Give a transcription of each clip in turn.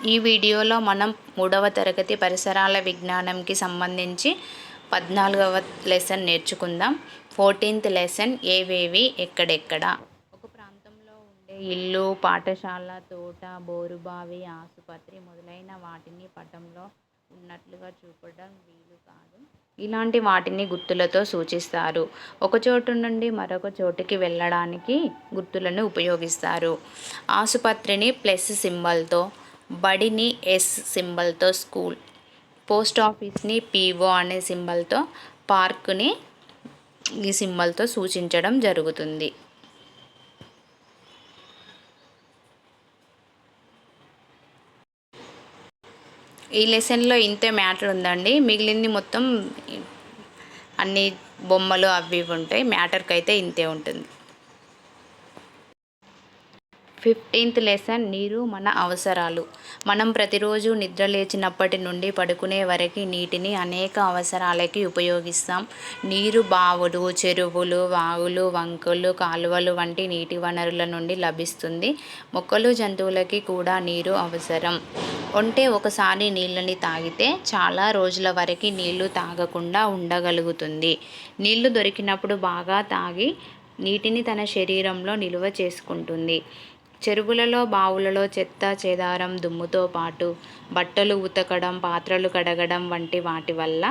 ఈ వీడియోలో మనం 3వ తరగతి పరిసరాల విజ్ఞానంకి సంబంధించి 14వ లెసన్ నేర్చుకుందాం. 14th లెసన్ ఏవేవి ఎక్కడెక్కడ. ఒక ప్రాంతంలో ఉండే ఇల్లు, పాఠశాల, తోట, బోరుబావి, ఆసుపత్రి మొదలైన వాటిని పటంలో ఉన్నట్లుగా చూపడం వీలు కాదు. ఇలాంటి వాటిని గుర్తులతో సూచిస్తారు. ఒక చోటు నుండి మరొక చోటుకి వెళ్ళడానికి గుర్తులను ఉపయోగిస్తారు. ఆసుపత్రిని ప్లస్ సింబల్తో, బడిని ఎస్ సింబల్తో స్కూల్, పోస్ట్ ఆఫీస్ని పిఓ అనే సింబల్తో, పార్కుని ఈ సింబల్తో సూచించడం జరుగుతుంది. ఈ లెసన్లో ఇంతే మ్యాటర్ ఉందండి. మిగిలింది మొత్తం అన్ని బొమ్మలు అవి ఉంటాయి. మ్యాటర్కి అయితే ఇంతే ఉంటుంది. 15th లెసన్ నీరు మన అవసరాలు. మనం ప్రతిరోజు నిద్ర లేచినప్పటి నుండి పడుకునే వరకు నీటిని అనేక అవసరాలకి ఉపయోగిస్తాం. నీరు బావులు, చెరువులు, వాగులు, వంకలు, కాలువలు వంటి నీటి వనరుల నుండి లభిస్తుంది. మొక్కలు, జంతువులకి కూడా నీరు అవసరం. ఒంటె ఒకసారి నీళ్ళని తాగితే చాలా రోజుల వరకు నీళ్లు తాగకుండా ఉండగలుగుతుంది. నీళ్లు దొరికినప్పుడు బాగా తాగి నీటిని తన శరీరంలో నిలువ చేసుకుంటుంది. చెరువులలో, బావులలో చెత్త చెదారం, దుమ్ముతో పాటు బట్టలు ఉతకడం, పాత్రలు కడగడం వంటి వాటి వల్ల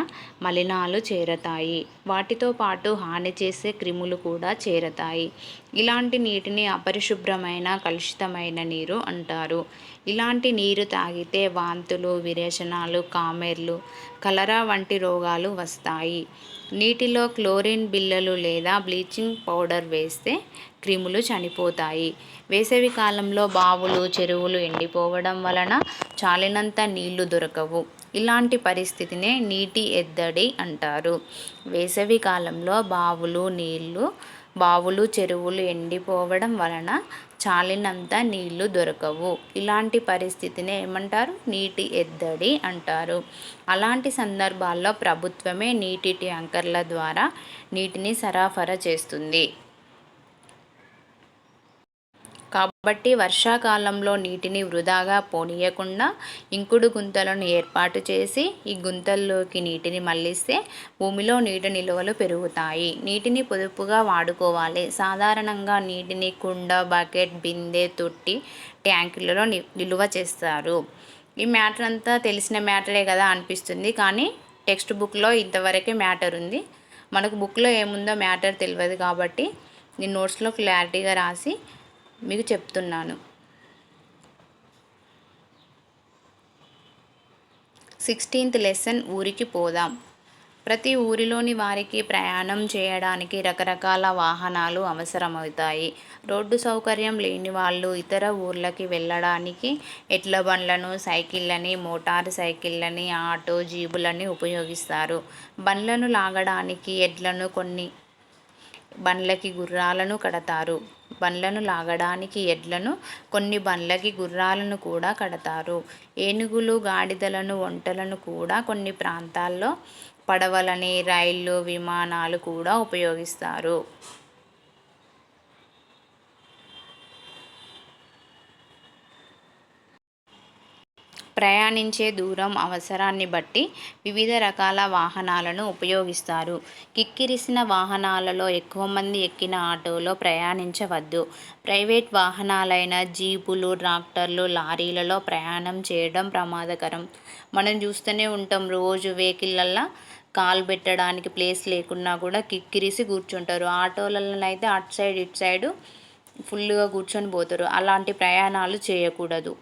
మలినాలు చేరతాయి. వాటితో పాటు హాని చేసే క్రిములు కూడా చేరతాయి. ఇలాంటి నీటిని అపరిశుభ్రమైన, కలుషితమైన నీరు అంటారు. ఇలాంటి నీరు తాగితే వాంతులు, విరేచనాలు, కామెర్లు, కలరా వంటి రోగాలు వస్తాయి. నీటిలో క్లోరిన్ బిళ్ళలు లేదా బ్లీచింగ్ పౌడర్ వేస్తే క్రిములు చనిపోతాయి. వేసవి కాలంలో బావులు, చెరువులు ఎండిపోవడం వలన చాలినంత నీళ్లు దొరకవు. ఇలాంటి పరిస్థితినే నీటి ఎద్దడి అంటారు. వేసవి కాలంలో బావులు, చెరువులు ఎండిపోవడం వలన చాలినంత నీళ్లు దొరకవు. ఇలాంటి పరిస్థితిని ఏమంటారు? నీటి ఎద్దడి అంటారు. అలాంటి సందర్భాల్లో ప్రభుత్వమే నీటి ట్యాంకర్ల ద్వారా నీటిని సరఫరా చేస్తుంది. కాబట్టి వర్షాకాలంలో నీటిని వృధాగా పోనీయకుండా ఇంకుడు గుంతలను ఏర్పాటు చేసి ఈ గుంతల్లోకి నీటిని మళ్లిస్తే భూమిలో నీటి నిల్వలు పెరుగుతాయి. నీటిని పొదుపుగా వాడుకోవాలి. సాధారణంగా నీటిని కుండ, బకెట్, బిందె, తొట్టి, ట్యాంకులలో నిల్వ చేస్తారు. ఈ మ్యాటర్ అంతా తెలిసిన మ్యాటరే కదా అనిపిస్తుంది, కానీ టెక్స్ట్ బుక్లో ఇంతవరకే మ్యాటర్ ఉంది. మనకు బుక్లో ఏముందో మ్యాటర్ తెలియదు కాబట్టి నేను నోట్స్లో క్లారిటీగా రాసి మీకు చెప్తున్నాను. 16th లెసన్ ఊరికి పోదాం. ప్రతి ఊరిలోని వారికి ప్రయాణం చేయడానికి రకరకాల వాహనాలు అవసరమవుతాయి. రోడ్డు సౌకర్యం లేని వాళ్ళు ఇతర ఊర్లకి వెళ్ళడానికి ఎడ్ల బండ్లను, సైకిళ్ళని, మోటారు సైకిళ్ళని, ఆటో, జీబులని ఉపయోగిస్తారు. బండ్లను లాగడానికి ఎడ్లను, కొన్ని బండ్లకి గుర్రాలను కడతారు. బండ్లను లాగడానికి ఎడ్లను, కొన్ని బండ్లకి గుర్రాలను కూడా కడతారు. ఏనుగులు, గాడిదలను, ఒంటెలను కూడా కొన్ని ప్రాంతాల్లో పడవలని, రైళ్లు, విమానాలు కూడా ఉపయోగిస్తారు. ప్రయాణించే దూరం, అవసరాన్ని బట్టి వివిధ రకాల వాహనాలను ఉపయోగిస్తారు. కిక్కిరిసిన వాహనాలలో ఎక్కువ మంది ఎక్కిన ఆటోలో ప్రయాణించవద్దు. ప్రైవేట్ వాహనాలైన జీపులు, ట్రాక్టర్లు, లారీలలో ప్రయాణం చేయడం ప్రమాదకరం. మనం చూస్తూనే ఉంటాం, రోజు వెహికల్లల్లో కాలు పెట్టడానికి ప్లేస్ లేకున్నా కూడా కిక్కిరిసి కూర్చుంటారు. ఆటోలలో అయితే అటు సైడ్ ఇటు సైడు ఫుల్గా కూర్చొని పోతారు. అలాంటి ప్రయాణాలు చేయకూడదు.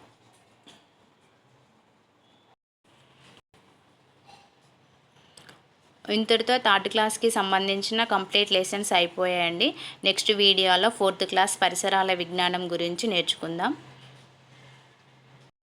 ఇంతటితో 3rd క్లాస్కి సంబంధించిన కంప్లీట్ లెసన్స్ అయిపోయాయండి. నెక్స్ట్ వీడియోలో 4th క్లాస్ పరిసరాల విజ్ఞానం గురించి నేర్చుకుందాం.